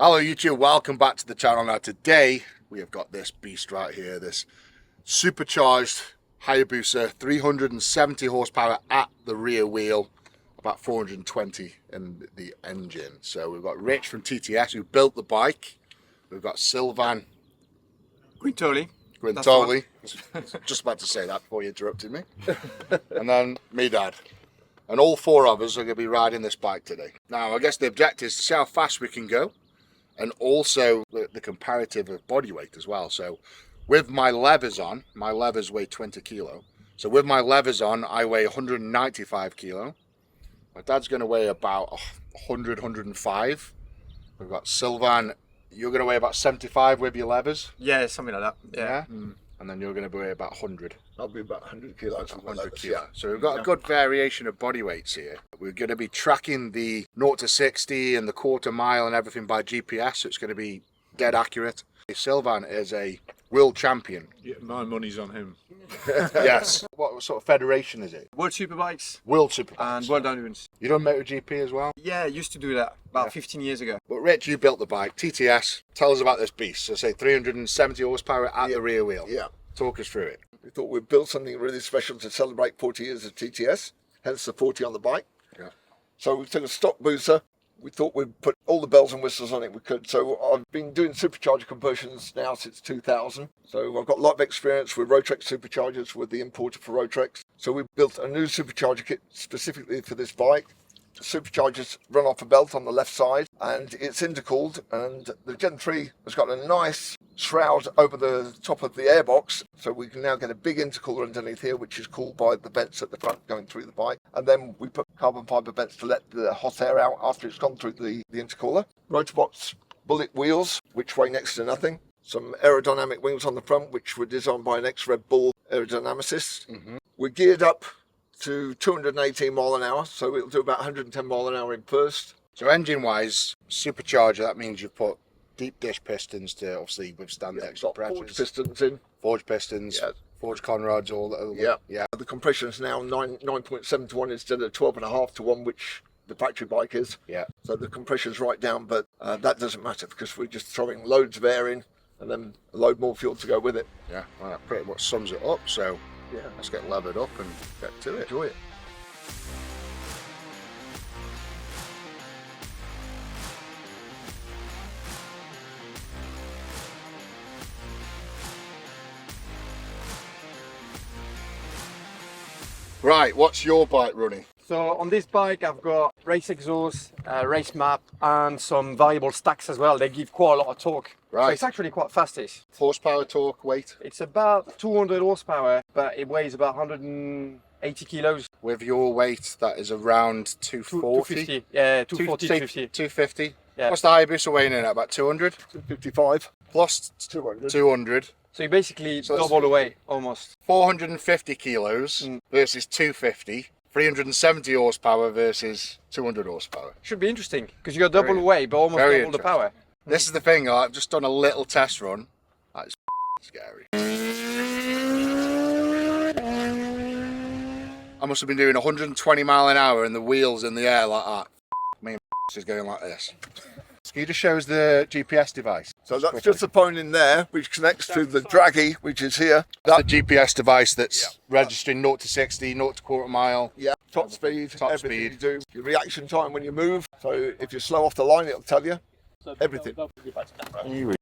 Hello YouTube, welcome back to the channel. Now today we have got this beast right here, this supercharged Hayabusa, 370 horsepower at the rear wheel, about 420 in the engine. So we've got Rich from TTS who built the bike. We've got Sylvan Quintoli. Just about to say that before you interrupted me. And then me, Dad. And all four of us are going to be riding this bike today. Now I guess the objective is to see how fast we can go, and also the comparative of body weight as well. So with my levers on, my levers weigh 20 kilo. So with my levers on, I weigh 195 kilo. My dad's going to weigh about 100, 105. We've got Sylvan, you're going to weigh about 75 with your levers. Yeah, something like that. Yeah. And then you're going to weigh about 100. I'll be about 100 kilos. 100 kilo. Yeah. So we've got a good variation of body weights here. We're going to be tracking the 0 to 60 and the quarter mile and everything by GPS, so it's going to be dead accurate. Sylvan is a world champion. Yeah, my money's on him. Yes. What sort of federation is it? World Superbikes World Superbikes. and World Endurance. You done MotoGP as well? Yeah, I used to do that about 15 years ago. But Rich, you built the bike. TTS, tell us about this beast. So say 370 horsepower at the rear wheel. Yeah. Talk us through it. We thought we'd build something really special to celebrate 40 years of TTS, hence the 40 on the bike. Yeah. So we took a stock booster. We thought we'd put all the bells and whistles on it we could. So I've been doing supercharger conversions now since 2000. So I've got a lot of experience with Rotrex superchargers, with the importer for Rotrex. So we built a new supercharger kit specifically for this bike. The superchargers run off a belt on the left side, and it's intercooled, and the Gen 3 has got a nice shroud over the top of the airbox, so we can now get a big intercooler underneath here, which is cooled by the vents at the front going through the bike. And then we put carbon fibre vents to let the hot air out after it's gone through the intercooler. Rotorbox bullet wheels, which weigh next to nothing. Some aerodynamic wings on the front, which were designed by an ex-Red Bull aerodynamicist. We're geared up to 218 mile an hour, so it'll do about 110 mile an hour in first. So engine wise, supercharger, that means you put deep dish pistons to obviously withstand extra pressures. Forged pistons in. Forged pistons, forged conrods, all that. Yeah. The compression is now 9.7 to 1 instead of 12.5 to 1, which the factory bike is. Yeah. So the compression's right down, but that doesn't matter because we're just throwing loads of air in and then a load more fuel to go with it. Yeah, well, that pretty much sums it up. So yeah, let's get levered up and get to it. Enjoy it. Right, what's your bike running? So on this bike I've got race exhaust, race map and some variable stacks as well. They give quite a lot of torque. Right. So it's actually quite fast-ish. Horsepower, torque, weight? It's about 200 horsepower, but it weighs about 180 kilos. With your weight, that is around 240? 250. Yeah, 240, 250. 250? Yeah. What's the Hayabusa weighing in at? About 200? 255. Plus 200. 200. So you basically So that's- double the weight, almost. 450 kilos versus 250. 370 horsepower versus 200 horsepower. Should be interesting, because you got double the weight, but almost very double the power. This is the thing, I've just done a little test run. That is scary. I must have been doing 120 mile an hour and the wheels in the air like that. Me and is going like this. Can you just show us the GPS device? So that's just a phone in there, which connects to the Draggy, which is here. That's the GPS device that's registering 0 to 60, 0 to quarter mile. Yeah, top speed, Top everything speed. you do. Your reaction time when you move. So if you're slow off the line, it'll tell you everything. Here we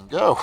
go.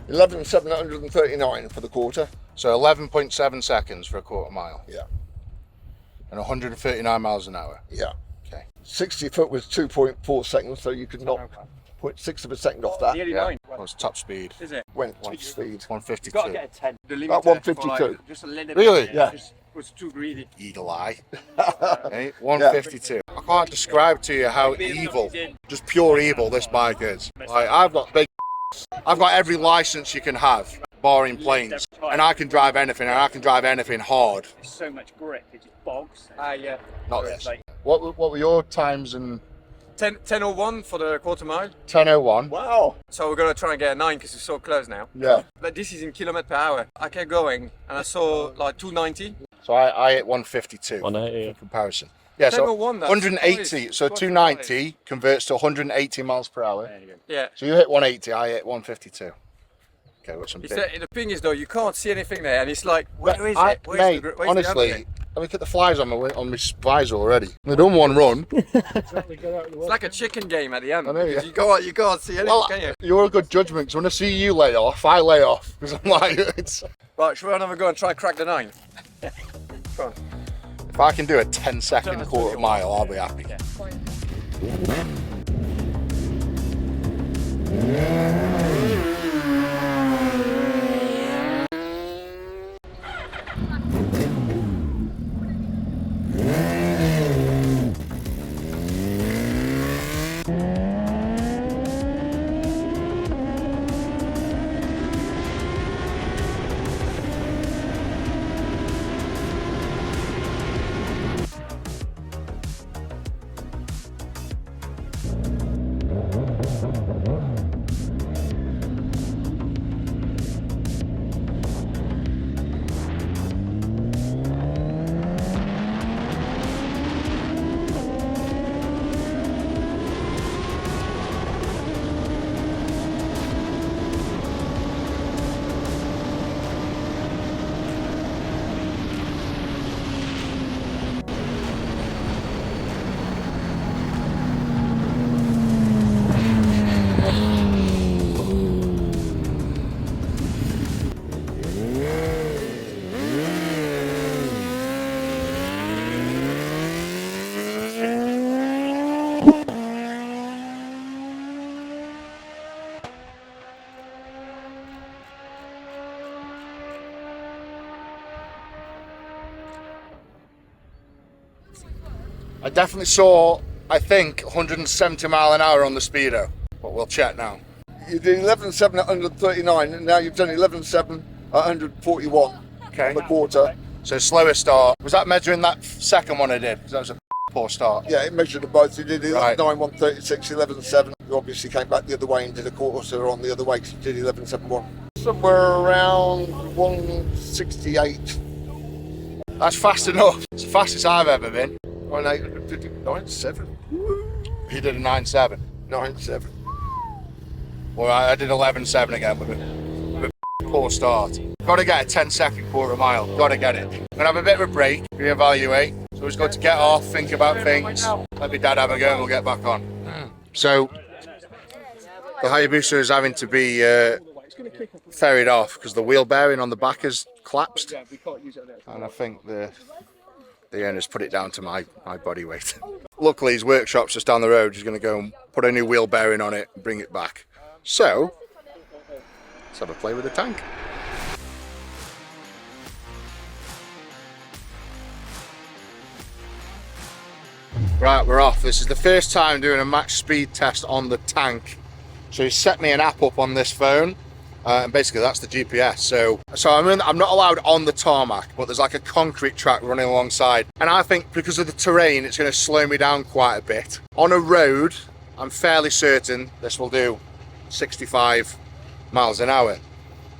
$11,739 for the quarter. So 11.7 seconds for a quarter mile. Yeah. And 139 miles an hour. Yeah. Okay. 60 foot was 2.4 seconds, so you could knock 0.6 of a second off that. Nearly Yeah. 9. Well, it's top speed. Is it? Went top speed. 152. Got to get a 10. The limit About 152. just a little Really? bit. Yeah. Just was too greedy. Eagle eye. Okay, 152. I can't describe to you how evil, just pure evil, this bike is. Like, I've got every license you can have, barring planes, and I can drive anything, and I can drive anything hard. There's so much grip, it just bogs. Yeah. Not this. What were your times in 10:01 for the quarter mile. 10:01? Wow. So we're gonna try and get a 9 because we're so close now. Yeah. But this is in kilometer per hour. I kept going and I saw like 290. So I hit 152 180. in comparison. Yeah, so 10:01, that's 180, twice. so Twice 290 converts to 180 miles per hour. Yeah. So you hit 180, I hit 152. Okay, what's some It's big... the thing is though, you can't see anything there, and it's like, where is it? Where's Mate, the, where's honestly, the look at the flies on my visor already. They done one run. it's like a chicken game at the end. I know, yeah. Because you can't see anything, Well, can you? you're a good judgment, because when I see you lay off, I lay off. Because I'm like, it's... Right, shall we have another go and try crack the 9? Go on. If I can do a 10-second quarter mile, I'll be happy. I definitely saw, I think, 170 mile an hour on the speedo, but we'll check now. You did 11.7 at 139, and now you've done 11.7 at 141 Okay. on the quarter. So slower start. Was that measuring that second one I did? Because that was a poor start. Yeah, it measured them both. You did 11.9, Right. 136, 11.7. You obviously came back the other way and did a quarter on the other way because you did 11.71. Somewhere around 168. That's fast enough. It's the fastest I've ever been. 9.7. He did a 9.7. 9.7. Well, I did 11.7 again with a poor start. Got to get a 10-second quarter mile. Got to get it. Gonna have a bit of a break, reevaluate. So it's got to get off, think about things. Let me dad have a go and we'll get back on. So the Hayabusa is having to be ferried off because the wheel bearing on the back has collapsed. And I think the owner's put it down to my body weight. Luckily his workshop's just down the road. He's going to go and put a new wheel bearing on it and bring it back. So let's have a play with the tank. Right, we're off. This is the first time doing a max speed test on the tank. So he set me an app up on this phone, and basically that's the GPS. So I'm not allowed on the tarmac, but there's like a concrete track running alongside. And I think because of the terrain, it's going to slow me down quite a bit. On a road, I'm fairly certain this will do 65 miles an hour.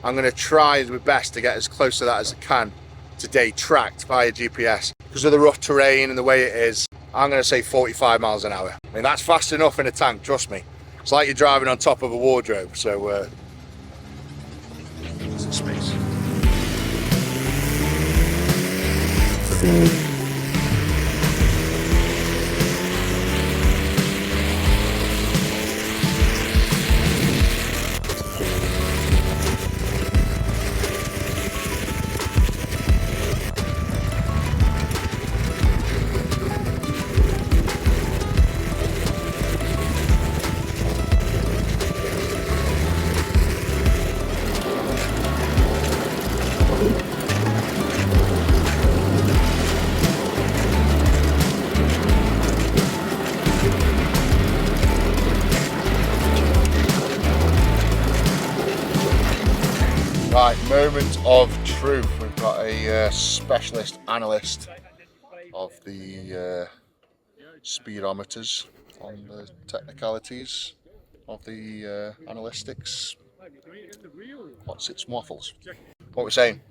I'm going to try my best to get as close to that as I can today, tracked via GPS. Because of the rough terrain and the way it is, I'm going to say 45 miles an hour. I mean, that's fast enough in a tank, trust me. It's like you're driving on top of a wardrobe, so some space. moment of truth. We've got a specialist analyst of the speedometers on the technicalities of the analytics. What's its waffles? What we're saying?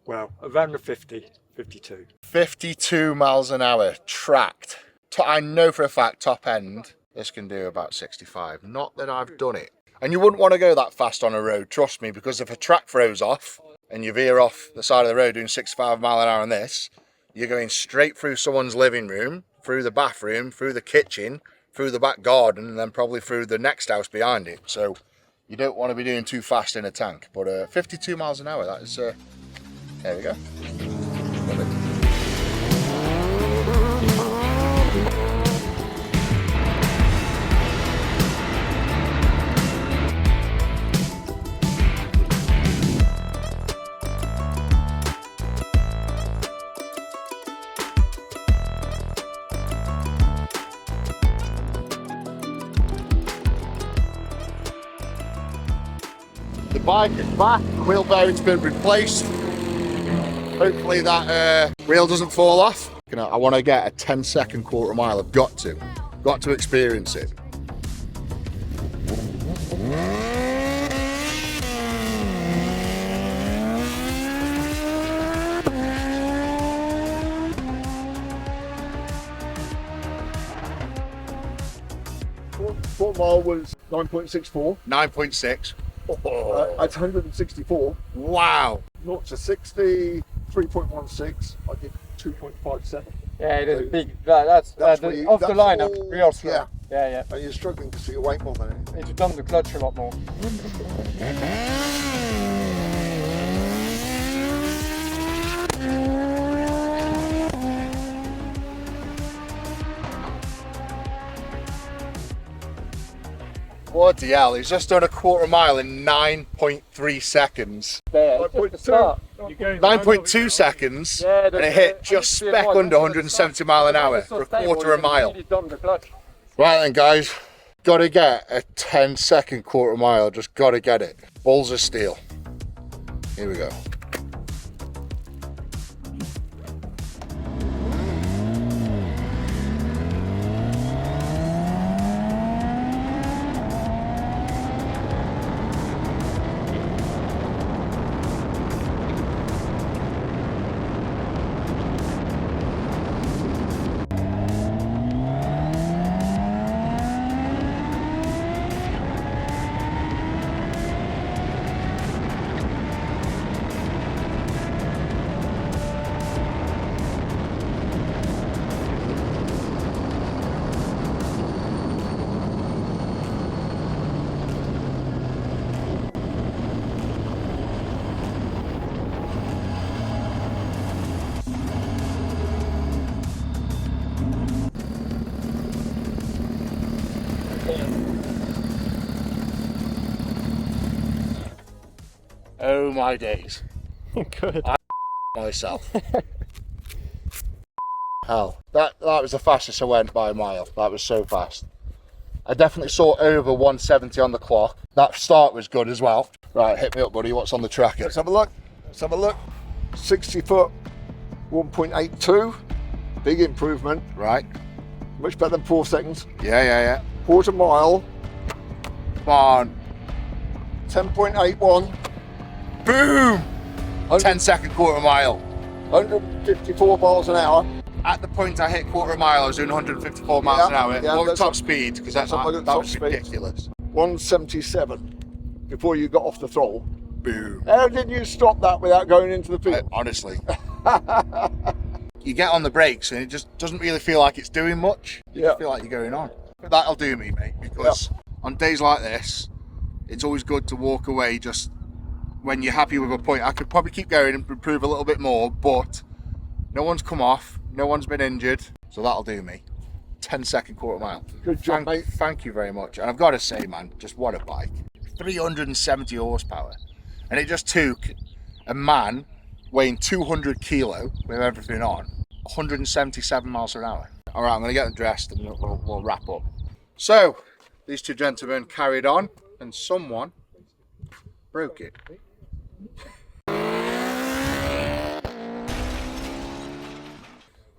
Well, around the 50, 52. 52 miles an hour tracked. I know for a fact top end this can do about 65. Not that I've done it. And you wouldn't want to go that fast on a road, trust me, because if a track throws off and you veer off the side of the road doing 65 mile an hour on this, you're going straight through someone's living room, through the bathroom, through the kitchen, through the back garden, and then probably through the next house behind it. So you don't want to be doing too fast in a tank. But 52 miles an hour, that is, there we go. Love it. The bike is back, the wheel bearing's been replaced. Hopefully that wheel doesn't fall off. I want to get a 10-second quarter mile. I've got to experience it. Quarter mile was 9.64. 9.6. At 164. Wow. 0 to 60, 3.16. I did 2.57. Yeah, it is big. That's where you- off the that's lineup, all- real slow. yeah. Yeah. And you're struggling to see your weight more than anything. It's done the clutch a lot more. What the hell? He's just done a quarter mile in 9.3 seconds. There, Like just point the two. start. 9.2 seconds, Yeah, and it hit just speck under 170 mile an hour for a quarter of a mile. Right then, guys, gotta get a 10-second quarter mile. Just gotta get it. Balls of steel. Here we go. Oh my days. Good. Myself. Hell, that was the fastest I went by a mile. That was so fast. I definitely saw over 170 on the clock. That start was good as well. Right, hit me up, buddy. What's on the tracker? Let's have a look. 60 foot, 1.82. Big improvement. Right. Much better than 4 seconds. Yeah. Quarter mile, Come on. 10.81. Boom! 10-second quarter mile. 154 miles an hour. At the point I hit quarter mile, I was doing 154 miles an hour. yeah, What was that's top up- speed? Because that up at was top speed. ridiculous. 177 before you got off the throttle. Boom. How did you stop that without going into the field? Honestly. You get on the brakes and it just doesn't really feel like it's doing much. You just feel like you're going on. But that'll do me, mate, because on days like this, it's always good to walk away just when you're happy with a point. I could probably keep going and improve a little bit more, but no one's come off, no one's been injured, so that'll do me. 10-second quarter mile. Good job, mate. Thank you very much. And I've got to say, man, just what a bike. 370 horsepower. And it just took a man weighing 200 kilo with everything on, 177 miles an hour. All right, I'm going to get them dressed and we'll wrap up. So, these two gentlemen carried on and someone broke it.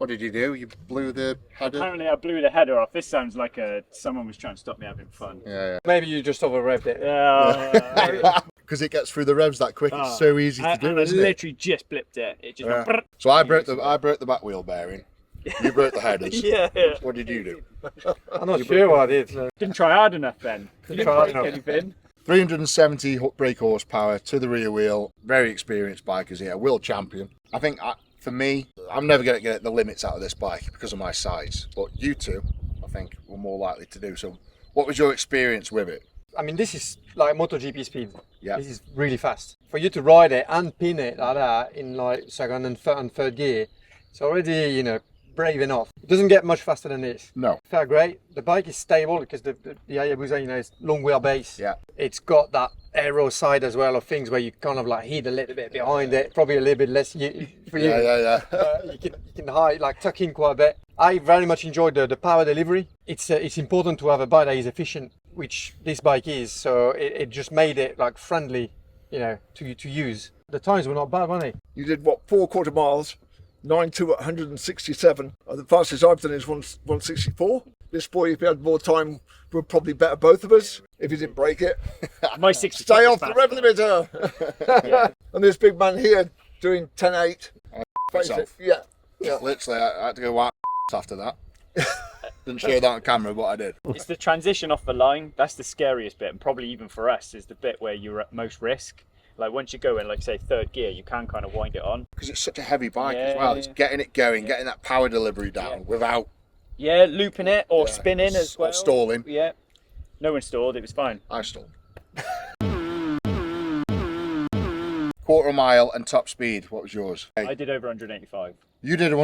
What did you do? You blew the header? Apparently I blew the header off. This sounds like someone was trying to stop me having fun. Yeah, Maybe you just over revved it. Yeah. because it gets through the revs that quick. It's so easy to do, and I isn't it? literally just blipped it. It just went brrr. So I broke the back wheel bearing. You broke the headers. Yeah. What did you do? I'm not sure what I did. Didn't try hard enough then. Didn't try hard break enough. anything. 370 brake horsepower to the rear wheel. Very experienced bikers here. World champion. I think for me, I'm never going to get the limits out of this bike because of my size. But you two, I think, were more likely to do so. What was your experience with it? I mean, this is like MotoGP speed. Yeah. This is really fast. For you to ride it and pin it like that in like second and third gear, it's already, you know, brave enough. It doesn't get much faster than this. No. Fair great. The bike is stable because the Hayabusa, you know, is long wheelbase. Yeah. It's got that aero side as well of things where you kind of like hid a little bit behind it. Probably a little bit less for you. Yeah. You can hide, like tuck in quite a bit. I very much enjoyed the power delivery. It's important to have a bike that is efficient, which this bike is. So it just made it like friendly, you know, to use. The tires were not bad, weren't they? You did what, 4 quarter miles, 9.2 at 167. The fastest I've done is 164. This boy, if he had more time, would probably better both of us if he didn't break it. My 60. Stay off the rev limiter. Yeah. And this big man here doing 10.8. Myself. Yeah. Literally, I had to go wipe after that. Didn't show that on camera, but I did. It's the transition off the line. That's the scariest bit, and probably even for us, is the bit where you're at most risk. Like once you go in, like say third gear, you can kind of wind it on. Because it's such a heavy bike as Yeah. well. It's getting it going, getting that power delivery down without Yeah, looping it or spinning as or well. stalling. Yeah. No one stalled, it was fine. I stalled. Quarter mile and top speed. What was yours? I did over 185. You did over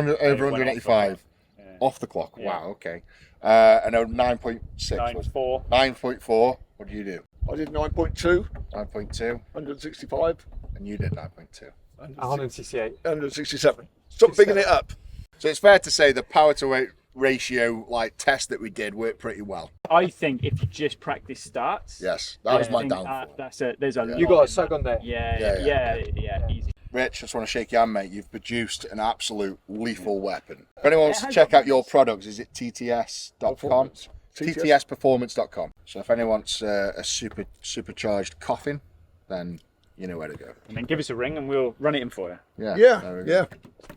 185 Yeah. off the clock. Yeah. Wow. Okay. And a 9.6 was 9.4. 9.4. What did you do? I did 9.2, 9.2, 165, and you did 9.2. 168. 167. Stop bigging it up. So it's fair to say the power to weight ratio like test that we did worked pretty well. I think if you just practice starts. Yes, that was I my think, downfall. there's a lot You got a in suck that. on there. Yeah, easy. Rich, I just want to shake your hand, mate. You've produced an absolute lethal weapon. If anyone wants to check out your products, is it tts.com? Performance. ttsperformance.com. So if anyone wants a supercharged coffin, then you know where to go. And then give us a ring and we'll run it in for you. Yeah. Yeah, there we go.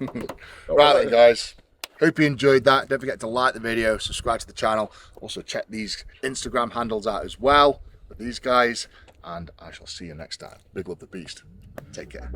yeah. Right then, guys. Hope you enjoyed that. Don't forget to like the video, subscribe to the channel. Also check these Instagram handles out as well with these guys. And I shall see you next time. Big love the beast. Take care.